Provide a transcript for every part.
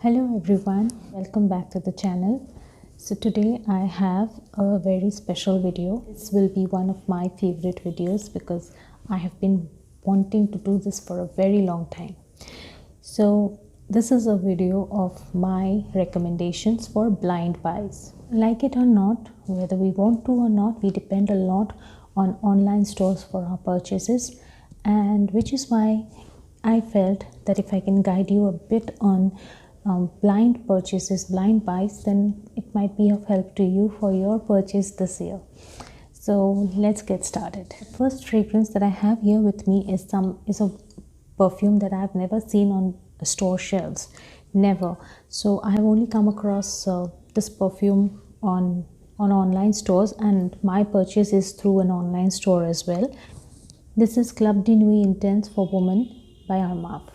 Hello everyone, welcome back to the channel. So today I have a very special video. This will be one of my favorite videos because I have been wanting to do this for a very long time. So this is a video of my recommendations for blind buys. Like it or not, whether we want to or not, we depend a lot on online stores for our purchases, and which is why I felt that if I can guide you a bit on blind purchases, blind buys, then it might be of help to you for your purchase this year. So let's get started. The first fragrance that I have here with me is a perfume that I have never seen on store shelves, never. So I have only come across this perfume on online stores, and my purchase is through an online store as well. This is Club de Nuit Intense for Women by Armaf.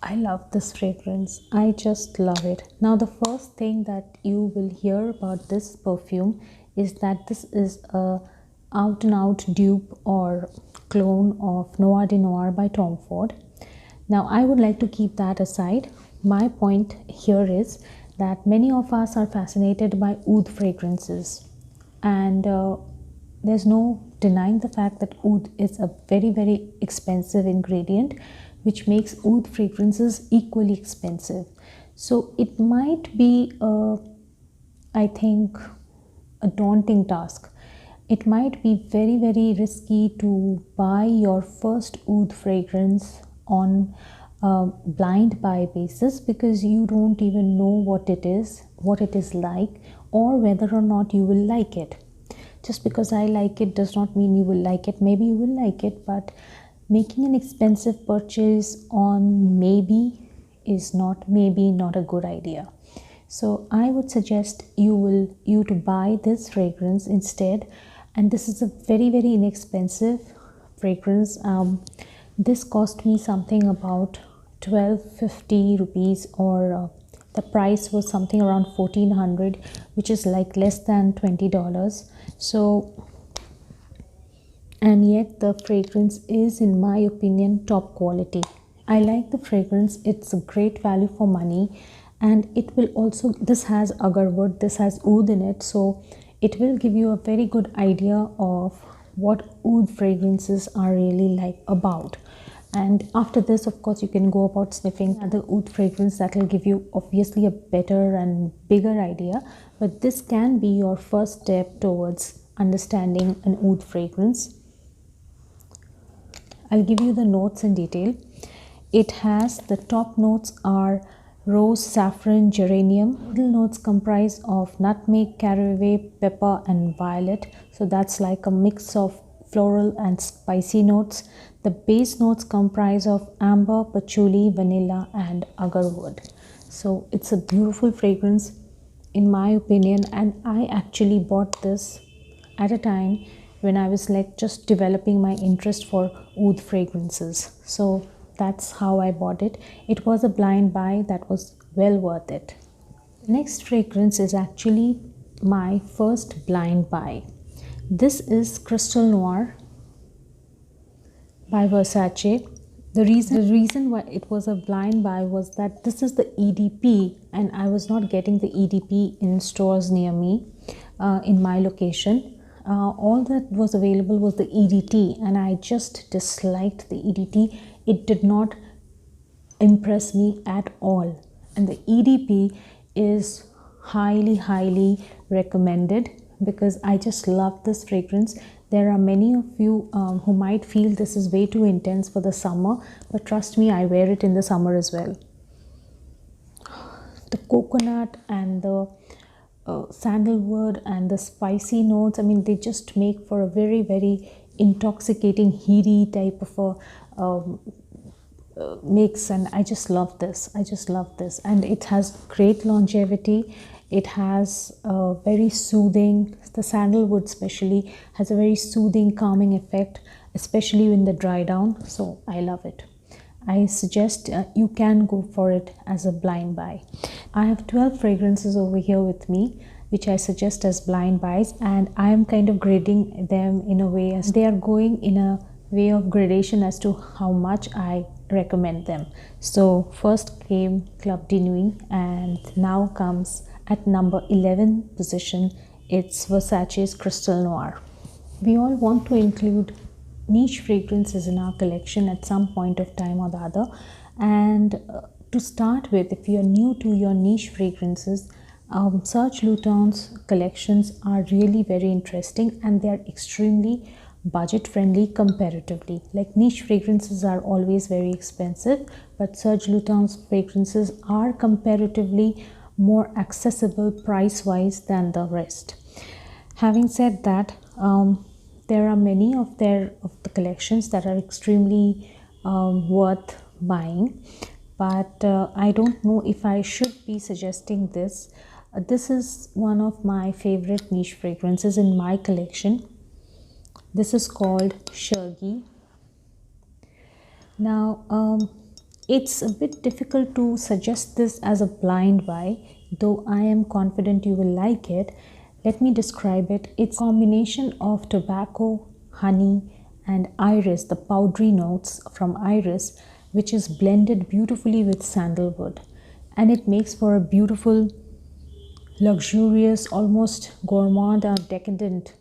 I love this fragrance. I just love it. Now the first thing that you will hear about this perfume is that this is a out and out dupe or clone of Noir de Noir by Tom Ford. Now I would like to keep that aside. My point here is that many of us are fascinated by oud fragrances, and there's no denying the fact that oud is a very expensive ingredient, which makes oud fragrances equally expensive. So it might be I think a daunting task. It might be very risky to buy your first oud fragrance on a blind buy basis, because you don't even know what it is like, or whether or not you will like it. Just because I like it does not mean you will like it. Maybe you will like it, but making an expensive purchase on maybe is not a good idea. So I would suggest you to buy this fragrance instead. And this is a very inexpensive fragrance. This cost me something about 1250 rupees, or the price was something around 1400, which is like less than $20. So, and yet the fragrance is, in my opinion, top quality. I like the fragrance. It's a great value for money, and it will also, this has agarwood, this has oud in it, so it will give you a very good idea of what oud fragrances are really like about. And after this, of course, you can go about sniffing other oud fragrance that will give you obviously a better and bigger idea. But this can be your first step towards understanding an oud fragrance. I'll give you the notes in detail. It has, the top notes are rose, saffron, geranium. Middle notes comprise of nutmeg, caraway, pepper and violet. So that's like a mix of floral and spicy notes. The base notes comprise of amber, patchouli, vanilla and agarwood. So it's a beautiful fragrance in my opinion, and I actually bought this at a time when I was like just developing my interest for oud fragrances. So that's how I bought it. It was a blind buy that was well worth it. The next fragrance is actually my first blind buy. This is Crystal Noir by Versace. The reason why it was a blind buy was that this is the EDP, and I was not getting the EDP in stores near me in my location. All that was available was the EDT, and I just disliked the EDT. It did not impress me at all. And the EDP is highly recommended, because I just love this fragrance. There are many of you who might feel this is way too intense for the summer, but trust me, I wear it in the summer as well. The coconut and the sandalwood and the spicy notes, I mean, they just make for a very intoxicating, heady type of a mix, and I just love this. And it has great longevity. It has a very soothing, the sandalwood especially has a very soothing, calming effect, especially in the dry down. So I love it. I suggest you can go for it as a blind buy. I have 12 fragrances over here with me, which I suggest as blind buys, and I am kind of grading them in a way as they are going in a way of gradation as to how much I recommend them. So first came Club de Nuit, and now comes at number 11 position, it's Versace's Crystal Noir. We all want to include niche fragrances in our collection at some point of time or the other, and to start with, if you are new to your niche fragrances, Serge Lutens collections are really very interesting, and they are extremely budget friendly comparatively. Like, niche fragrances are always very expensive, but Serge Lutens fragrances are comparatively more accessible price wise than the rest. Having said that, there are many of the collections that are extremely worth buying, but I don't know if I should be suggesting this. This is one of my favorite niche fragrances in my collection. This is called Shergi. Now, it's a bit difficult to suggest this as a blind buy, though I am confident you will like it. Let me describe it. It's a combination of tobacco, honey, and iris, the powdery notes from iris, which is blended beautifully with sandalwood. And it makes for a beautiful, luxurious, almost gourmand or decadent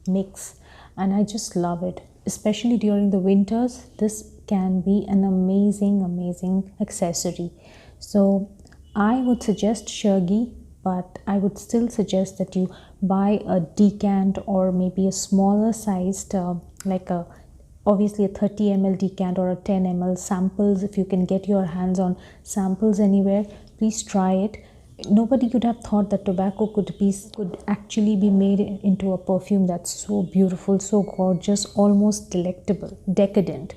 mix. And I just love it. Especially during the winters, this can be an amazing accessory. So I would suggest Shergi, but I would still suggest that you buy a decant or maybe a smaller sized, obviously a 30 ml decant or a 10 ml samples. If you can get your hands on samples anywhere, please try it. Nobody could have thought that tobacco could actually be made into a perfume that's so beautiful, so gorgeous, almost delectable, decadent,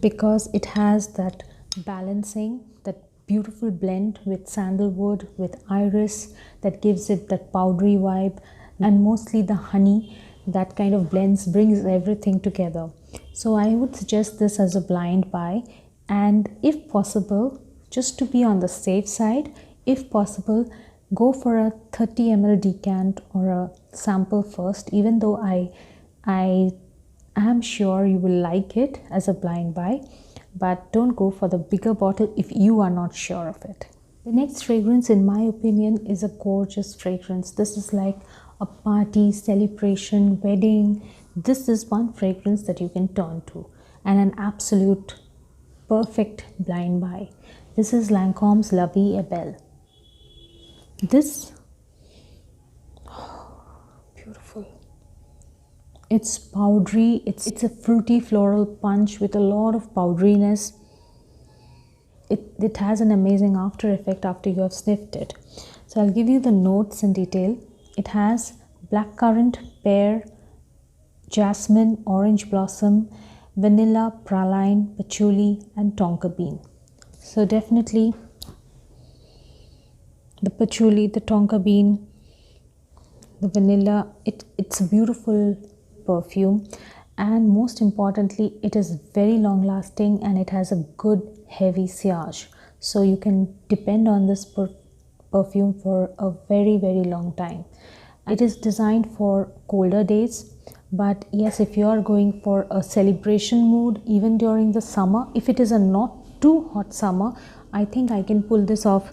because it has that balancing, that beautiful blend with sandalwood, with iris, that gives it that powdery vibe, and mostly the honey that kind of brings everything together. So I would suggest this as a blind buy, and if possible, just to be on the safe side, if possible, go for a 30 ml decant or a sample first, even though I am sure you will like it as a blind buy, but don't go for the bigger bottle if you are not sure of it. The next fragrance, in my opinion, is a gorgeous fragrance. This is like a party, celebration, wedding. This is one fragrance that you can turn to, and an absolute perfect blind buy. This is Lancome's La Vie est Belle. This, beautiful. It's powdery. It's a fruity floral punch with a lot of powderiness. It has an amazing after effect after you have sniffed it. So I'll give you the notes in detail. It has blackcurrant, pear, jasmine, orange blossom, vanilla, praline, patchouli, and tonka bean. So definitely the patchouli, the tonka bean, the vanilla, it's a beautiful perfume, and most importantly, it is very long lasting and it has a good heavy sillage. So you can depend on this perfume for a very long time. It is designed for colder days, but yes, if you are going for a celebration mood, even during the summer, if it is a not too hot summer, I think I can pull this off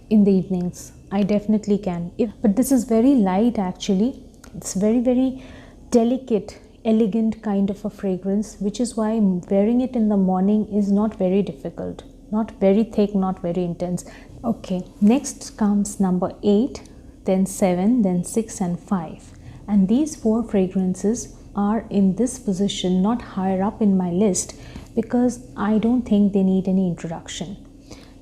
in the evenings. I definitely can. But this is very light actually. It's very delicate, elegant kind of a fragrance, which is why wearing it in the morning is not very difficult. Not very thick, not very intense. Okay, next comes number 8, then 7, then 6 and 5. And these 4 fragrances are in this position, not higher up in my list, because I don't think they need any introduction.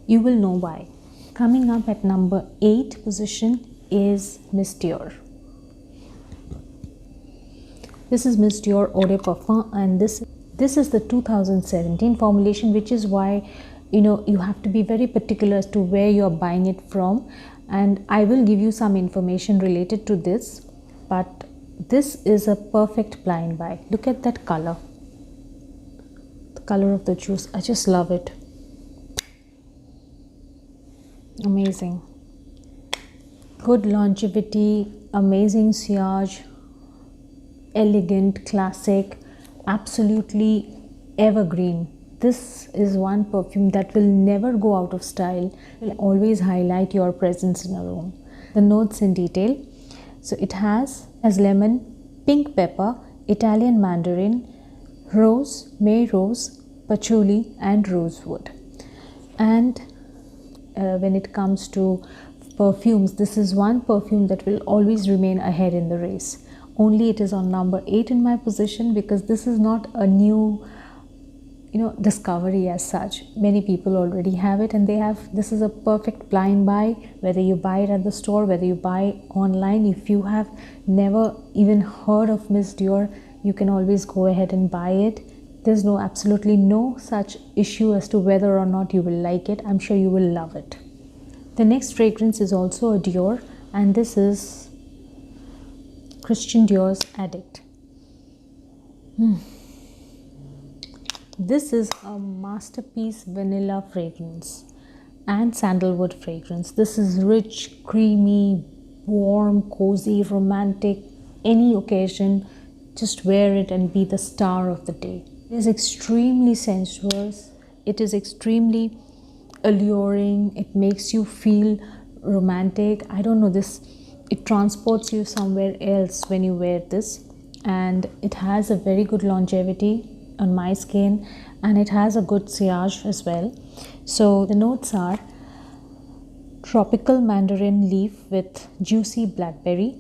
You will know why. Coming up at number 8 position is Miss Dior. This is Miss Dior Eau de Parfum, and this is the 2017 formulation, which is why you have to be very particular as to where you're buying it from, and I will give you some information related to this. But this is a perfect blind buy. Look at that color, the color of the juice. I just love it. Amazing. Good longevity, amazing sillage, elegant, classic, absolutely evergreen. This is one perfume that will never go out of style, will always highlight your presence in a room. The notes in detail. So it has lemon, pink pepper, Italian mandarin, rose, May rose, patchouli and rosewood. And when it comes to perfumes, this is one perfume that will always remain ahead in the race. Only it is on number 8 in my position because this is not a new discovery as such. Many people already have it, and this is a perfect blind buy, whether you buy it at the store, whether you buy online. If you have never even heard of Miss Dior, you can always go ahead and buy it. There's absolutely no such issue as to whether or not you will like it. I'm sure you will love it. The next fragrance is also a Dior, and this is Christian Dior's Addict. This is a masterpiece vanilla fragrance and sandalwood fragrance. This is rich, creamy, warm, cozy, romantic. Any occasion, just wear it and be the star of the day. It is extremely sensuous. It is extremely alluring. It makes you feel romantic. I don't know, it transports you somewhere else when you wear this, and it has a very good longevity on my skin, and it has a good sillage as well. So the notes are tropical mandarin leaf with juicy blackberry,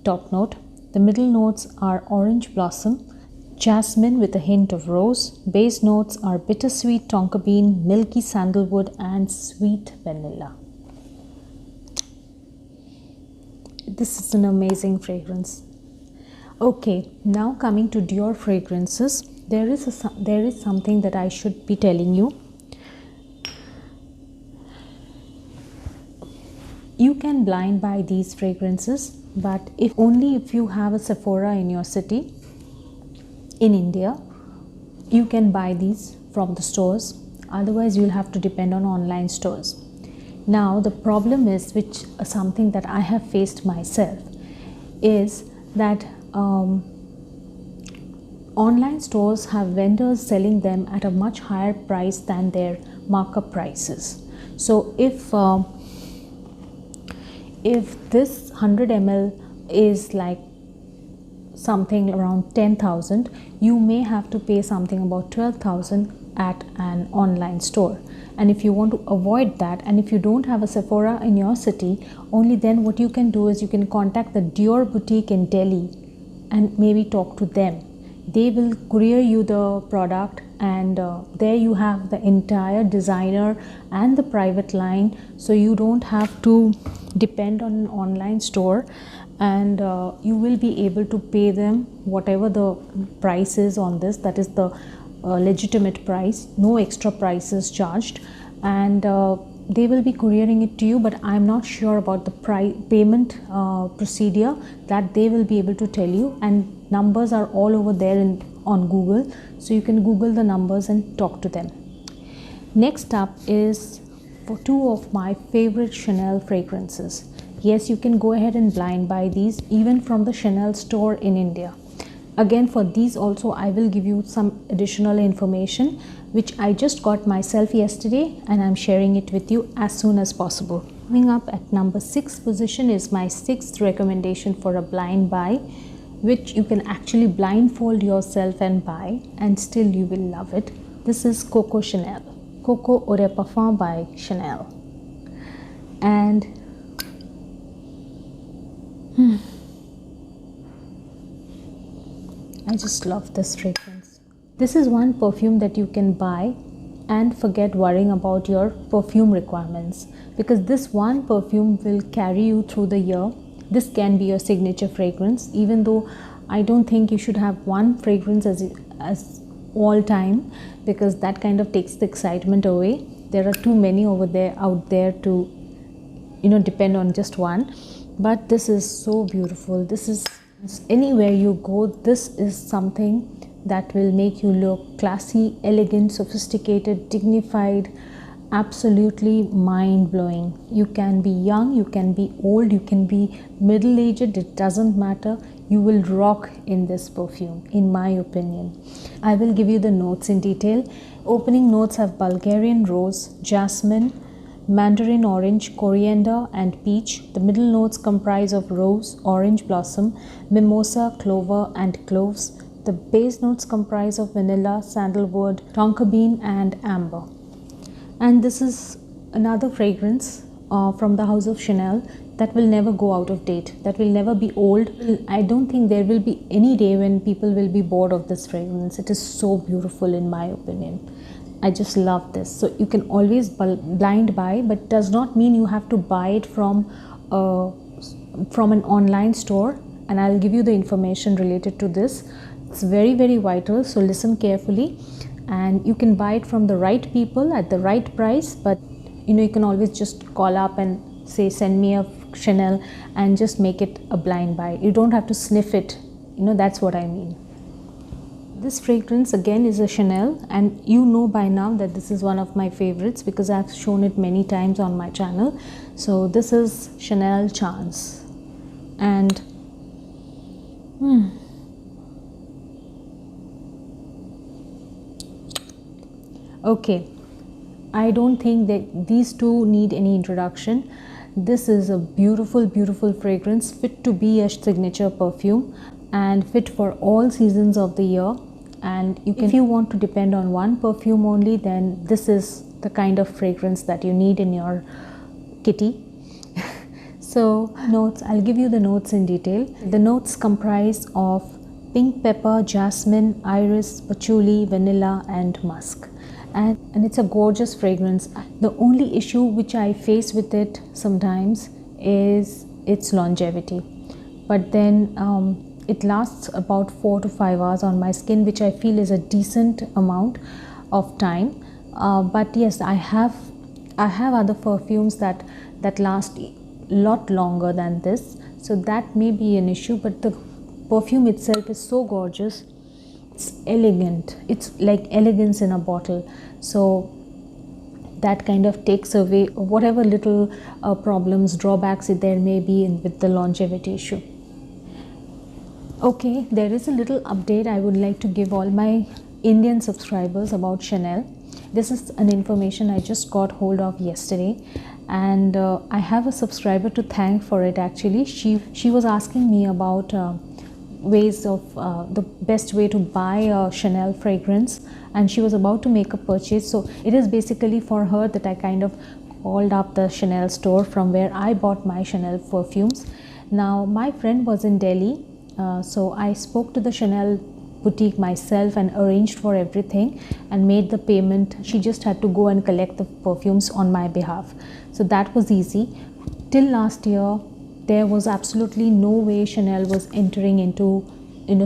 top note. The middle notes are orange blossom, jasmine with a hint of rose. Base notes are bittersweet tonka bean, milky sandalwood and sweet vanilla. This is an amazing fragrance. Okay, now coming to Dior fragrances, there is something that I should be telling you. You can blind buy these fragrances, but only if you have a Sephora in your city. In India, you can buy these from the stores. Otherwise, you'll have to depend on online stores. Now, the problem is, which is something that I have faced myself, is that online stores have vendors selling them at a much higher price than their markup prices. So if this 100 ml is like something around 10,000, you may have to pay something about 12,000 at an online store. And if you want to avoid that, and if you don't have a Sephora in your city, only then what you can do is you can contact the Dior boutique in Delhi and maybe talk to them. They will courier you the product, and there you have the entire designer and the private line, so you don't have to depend on an online store, and you will be able to pay them whatever the price is on this, that is the legitimate price, no extra prices charged, and they will be couriering it to you. But I'm not sure about the payment procedure. That they will be able to tell you, and numbers are all over there on Google, so you can Google the numbers and talk to them. Next up is for two of my favorite Chanel fragrances. Yes, you can go ahead and blind buy these even from the Chanel store in India. Again, for these also I will give you some additional information which I just got myself yesterday, and I'm sharing it with you as soon as possible. Coming up at number 6 position is my 6th recommendation for a blind buy, which you can actually blindfold yourself and buy, and still you will love it. This is Coco Chanel, Coco Eau de Parfum by Chanel. And I just love this fragrance. This is one perfume that you can buy and forget worrying about your perfume requirements, because this one perfume will carry you through the year. This can be your signature fragrance, even though I don't think you should have one fragrance as all time, because that kind of takes the excitement away. There are too many out there to depend on just one. But this is so beautiful. This is, anywhere you go, this is something that will make you look classy, elegant, sophisticated, dignified, absolutely mind-blowing. You can be young, you can be old, you can be middle-aged, it doesn't matter. you will rock in this perfume, in my opinion. I will give you the notes in detail. Opening notes have Bulgarian rose, jasmine, mandarin orange, coriander and peach. The middle notes comprise of rose, orange blossom, mimosa, clover and cloves. The base notes comprise of vanilla, sandalwood, tonka bean and amber. And this is another fragrance from the house of Chanel that will never go out of date, that will never be old. I don't think there will be any day when people will be bored of this fragrance. It is so beautiful in my opinion. I just love this. So you can always blind buy, but does not mean you have to buy it from an online store. And I'll give you the information related to this. It's very, very vital, so listen carefully. And you can buy it from the right people at the right price, but you can always just call up and say send me a Chanel and just make it a blind buy. You don't have to sniff it, that's what I mean. This fragrance again is a Chanel, and you know by now that this is one of my favorites because I've shown it many times on my channel. So this is Chanel Chance, and okay, I don't think that these two need any introduction. This is a beautiful, beautiful fragrance fit to be a signature perfume and fit for all seasons of the year. And if you want to depend on one perfume only, then this is the kind of fragrance that you need in your kitty. So notes, I'll give you the notes in detail. The notes comprise of pink pepper, jasmine, iris, patchouli, vanilla and musk. And it's a gorgeous fragrance. The only issue which I face with it sometimes is its longevity. But then it lasts about 4 to 5 hours on my skin, which I feel is a decent amount of time. But yes, I have other perfumes that last a lot longer than this. So that may be an issue, but the perfume itself is so gorgeous. It's elegant. It's like elegance in a bottle. So that kind of takes away whatever little problems, drawbacks there may be with the longevity issue. Okay, there is a little update I would like to give all my Indian subscribers about Chanel. This is an information I just got hold of yesterday, and I have a subscriber to thank for it actually. She was asking me about ways of the best way to buy a Chanel fragrance, and she was about to make a purchase. So it is basically for her that I kind of called up the Chanel store from where I bought my Chanel perfumes. Now my friend was in Delhi, so I spoke to the Chanel boutique myself and arranged for everything and made the payment. She just had to go and collect the perfumes on my behalf, so that was easy. Till last year there was absolutely no way Chanel was entering into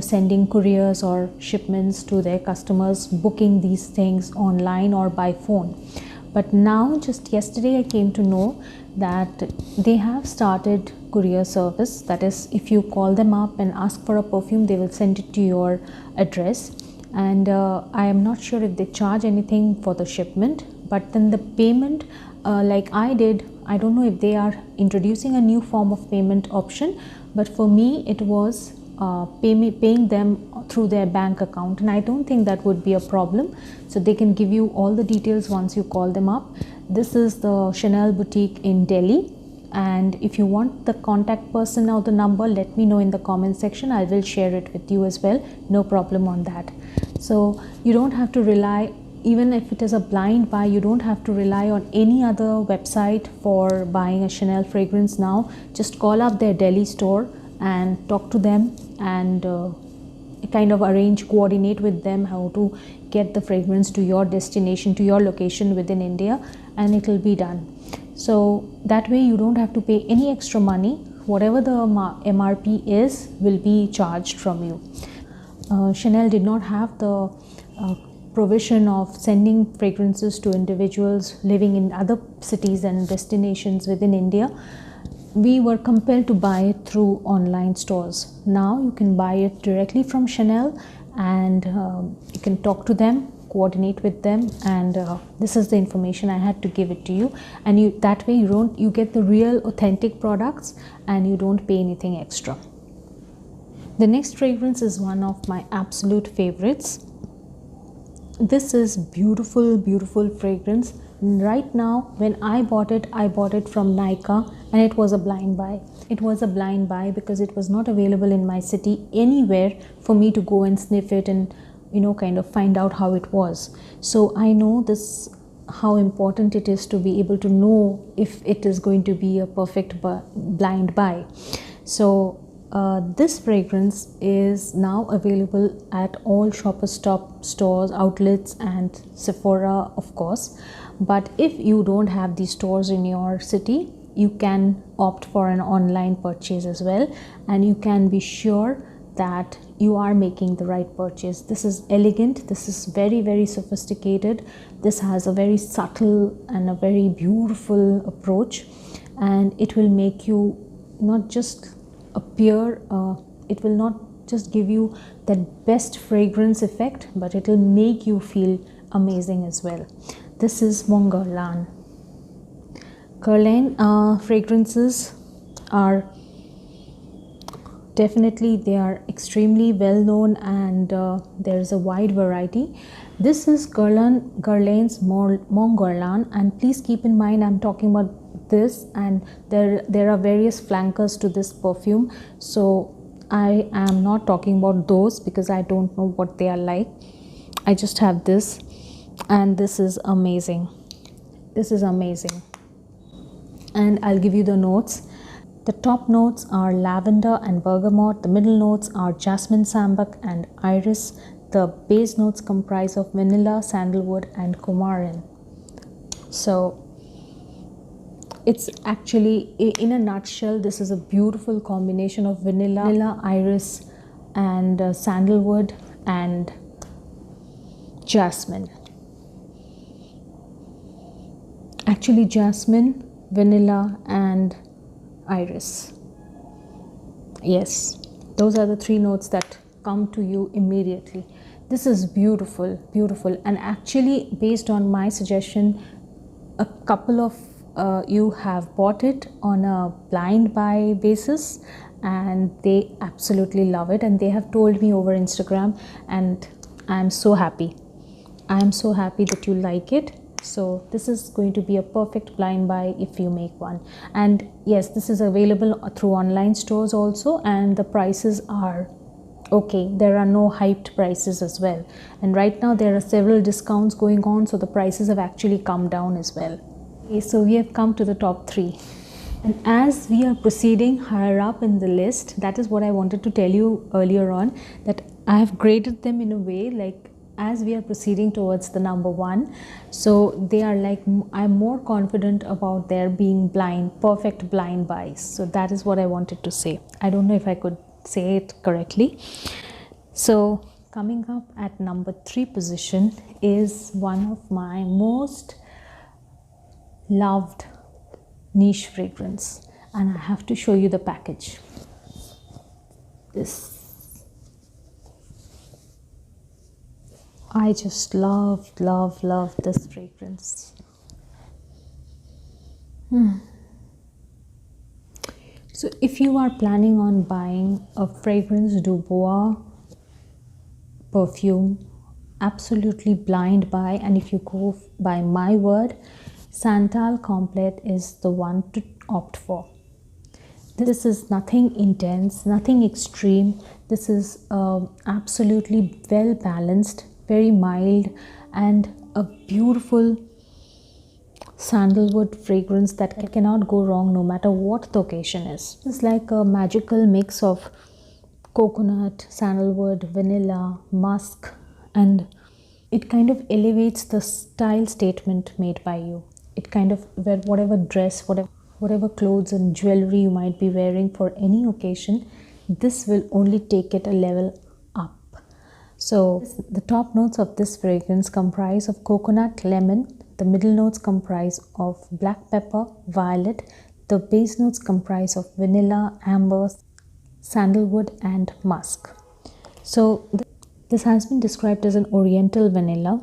sending couriers or shipments to their customers, booking these things online or by phone. But now, just yesterday, I came to know that they have started courier service. That is, if you call them up and ask for a perfume, they will send it to your address. And I am not sure if they charge anything for the shipment, but then the payment, like I did, I don't know if they are introducing a new form of payment option, but for me it was paying them through their bank account, and I don't think that would be a problem. So they can give you all the details once you call them up. This is the Chanel boutique in Delhi, and if you want the contact person or the number, let me know in the comment section. I will share it with you as well, no problem on that. So you don't have to rely, even if it is a blind buy, you don't have to rely on any other website for buying a Chanel fragrance now. Just call up their Delhi store and talk to them and kind of coordinate with them how to get the fragrance to your destination, to your location within India, and it will be done. So that way you don't have to pay any extra money. Whatever the MRP is will be charged from you. Chanel did not have the provision of sending fragrances to individuals living in other cities and destinations within India. We were compelled to buy it through online stores. Now you can buy it directly from Chanel, and you can talk to them, coordinate with them, and this is the information I had to give it to you. And that way you get the real authentic products and you don't pay anything extra. The next fragrance is one of my absolute favorites. This is beautiful fragrance. Right now, when I bought it from Nika, and it was a blind buy. It was a blind buy because it was not available in my city anywhere for me to go and sniff it and kind of find out how it was. So I know this, how important it is to be able to know if it is going to be a perfect blind buy. So this fragrance is now available at all Shoppers Stop stores, outlets, and Sephora, of course. But if you don't have these stores in your city, you can opt for an online purchase as well, and you can be sure that you are making the right purchase. This is elegant, this is very sophisticated, this has a very subtle and a very beautiful approach, and it will make you not just appear, it will not just give you that best fragrance effect, but it will make you feel amazing as well. This is Mon Guerlain. Guerlain fragrances are definitely, they are extremely well known, and there is a wide variety. This is Guerlain's Mon Guerlain, and please keep in mind I'm talking about this, and there are various flankers to this perfume, so I am not talking about those because I don't know what they are like. I just have this, and this is amazing. This is amazing, and I'll give you the notes. The top notes are lavender and bergamot. The middle notes are jasmine, sambac, and iris. The base notes comprise of vanilla, sandalwood, and coumarin. So it's actually, in a nutshell, this is a beautiful combination of vanilla, iris, and sandalwood and jasmine. Actually, jasmine, vanilla, and iris. Yes, those are the three notes that come to you immediately. This is beautiful, and actually, based on my suggestion, a couple of you have bought it on a blind buy basis, and they absolutely love it, and they have told me over Instagram, and I'm so happy. I'm so happy that you like it. So this is going to be a perfect blind buy if you make one. And yes, this is available through online stores also, and the prices are okay. There are no hyped prices as well, and right now there are several discounts going on, so the prices have actually come down as well. Okay, so we have come to the top 3, and as we are proceeding higher up in the list, that is what I wanted to tell you earlier on, that I have graded them in a way like as we are proceeding towards the number 1, so they are like, I'm more confident about their being perfect blind buys. So that is what I wanted to say. I don't know if I could say it correctly. So coming up at number 3 position is one of my most loved niche fragrance, and I have to show you the package. I just love this fragrance. So if you are planning on buying a fragrance du bois perfume, absolutely blind buy, and if you go by my word, Santal Complete is the one to opt for. This is nothing intense, nothing extreme. This is absolutely well balanced, very mild, and a beautiful sandalwood fragrance that cannot go wrong no matter what the occasion is. It's like a magical mix of coconut, sandalwood, vanilla, musk, and it kind of elevates the style statement made by you. It kind of, whatever dress, whatever clothes and jewelry you might be wearing for any occasion, this will only take it a level up. So the top notes of this fragrance comprise of coconut, lemon. The middle notes comprise of black pepper, violet. The base notes comprise of vanilla, amber, sandalwood, and musk. So this has been described as an oriental vanilla.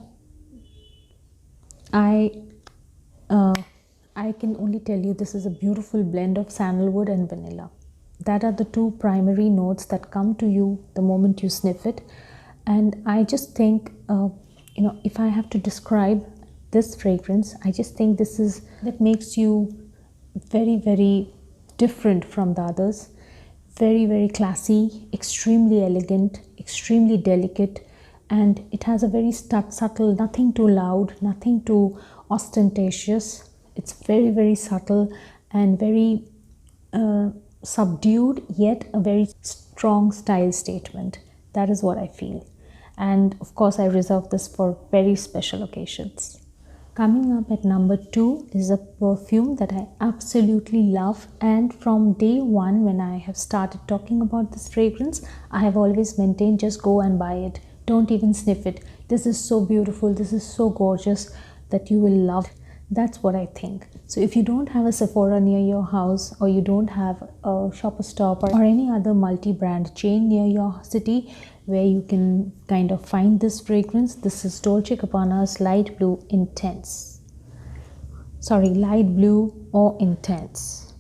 I can only tell you this is a beautiful blend of sandalwood and vanilla. That are the two primary notes that come to you the moment you sniff it. And I just think, if I have to describe this fragrance, I just think this is that makes you very, very different from the others. Very, very classy, extremely elegant, extremely delicate, and it has a very subtle, nothing too loud, nothing too ostentatious. It's very, very subtle and very subdued, yet a very strong style statement. That is what I feel. And of course, I reserve this for very special occasions. Coming up at number 2 is a perfume that I absolutely love, and from day one when I have started talking about this fragrance, I have always maintained just go and buy it. Don't even sniff it. This is so beautiful, this is so gorgeous that you will love. That's what I think. So if you don't have a Sephora near your house, or you don't have a Shoppers Stop or any other multi-brand chain near your city where you can kind of find this fragrance, this is Dolce&Gabbana's Light Blue Intense. Sorry, Light Blue or Intense.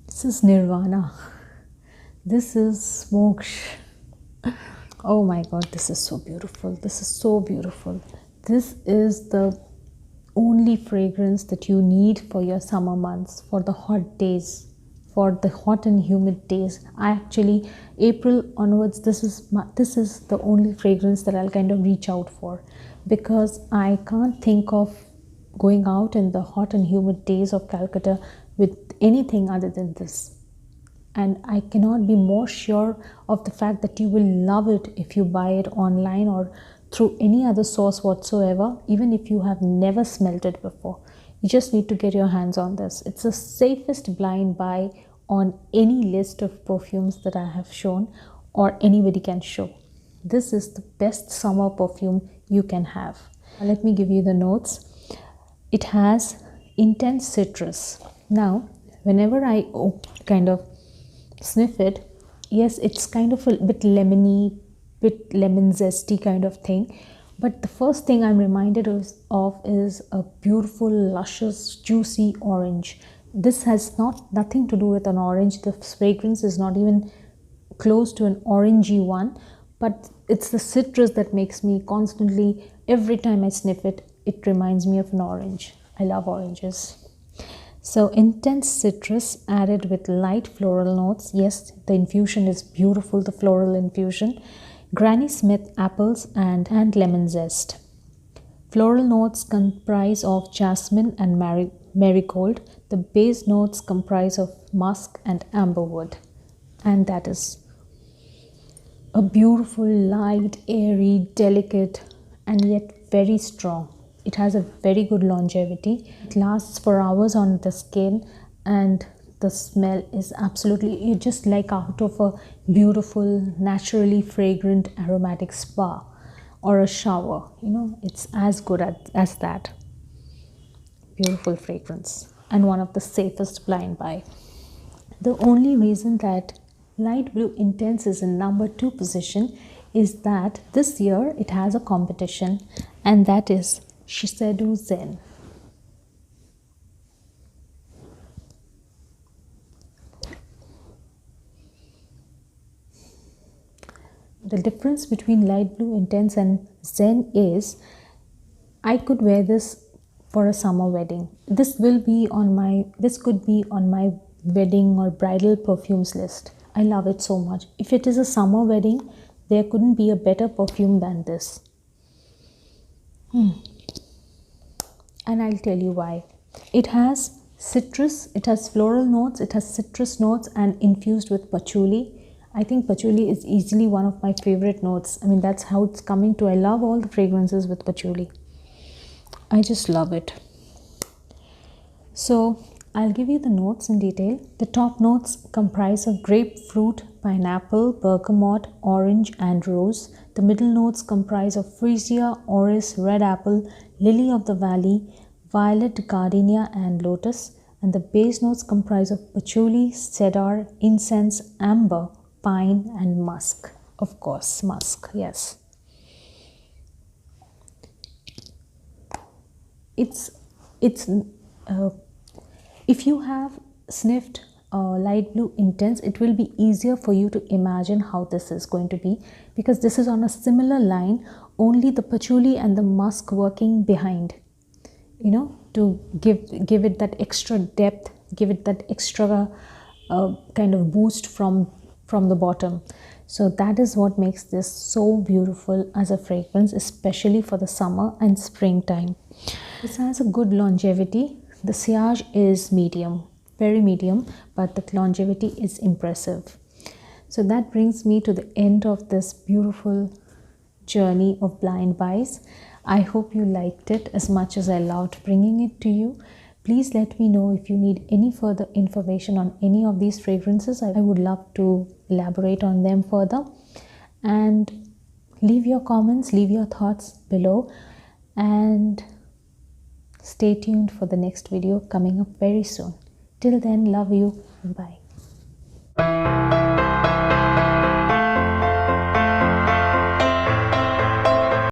This is Nirvana. This is Moksha. Oh my god, this is so beautiful. This is so beautiful. This is the only fragrance that you need for your summer months, for the hot days, for the hot and humid days. I actually, April onwards, this is the only fragrance that I'll kind of reach out for, because I can't think of going out in the hot and humid days of Calcutta with anything other than this. And I cannot be more sure of the fact that you will love it if you buy it online or through any other source whatsoever, even if you have never smelt it before. You just need to get your hands on this. It's the safest blind buy on any list of perfumes that I have shown or anybody can show. This is the best summer perfume you can have. Let me give you the notes. It has intense citrus. Now, whenever I kind of sniff it, yes, it's kind of a bit lemony, bit lemon zesty kind of thing, but the first thing I'm reminded of is a beautiful, luscious, juicy orange. This has nothing to do with an orange. The fragrance is not even close to an orangey one, but it's the citrus that makes me constantly, every time I sniff it, it reminds me of an orange. I love oranges. So intense citrus added with light floral notes. Yes, the infusion is beautiful, the floral infusion. Granny Smith apples and lemon zest. Floral notes comprise of jasmine and marigold. The base notes comprise of musk and amberwood. And that is a beautiful, light, airy, delicate, and yet very strong. It has a very good longevity. It lasts for hours on the skin, and the smell is absolutely, just like out of a beautiful, naturally fragrant aromatic spa or a shower. It's as good as that. Beautiful fragrance, and one of the safest blind buy. The only reason that Light Blue Intense is in number 2 position is that this year it has a competition, and that is Shiseido Zen. The difference between Light Blue Intense and Zen is I could wear this for a summer wedding. This could be on my wedding or bridal perfumes list. I love it so much. If it is a summer wedding, there couldn't be a better perfume than this. And I'll tell you why. It has citrus, it has floral notes, it has citrus notes, and infused with patchouli. I think patchouli is easily one of my favorite notes. I mean, that's how it's coming to. I love all the fragrances with patchouli. I just love it. So I'll give you the notes in detail. The top notes comprise of grapefruit, pineapple, bergamot, orange, and rose. The middle notes comprise of freesia, orris, red apple, lily of the valley, violet, gardenia, and lotus. And the base notes comprise of patchouli, cedar, incense, amber, pine, and musk. Of course, musk, yes. it's uh, if you have sniffed light blue intense, it will be easier for you to imagine how this is going to be, because this is on a similar line, only the patchouli and the musk working behind, you know, to give it that extra depth, give it that extra kind of boost from the bottom. So that is what makes this so beautiful as a fragrance, especially for the summer and springtime. This has a good longevity. The sillage is medium, very medium, but the longevity is impressive. So that brings me to the end of this beautiful journey of blind buys. I hope you liked it as much as I loved bringing it to you. Please let me know if you need any further information on any of these fragrances. I would love to elaborate on them further. And leave your comments, leave your thoughts below, and stay tuned for the next video coming up very soon. Till then, love you. Bye.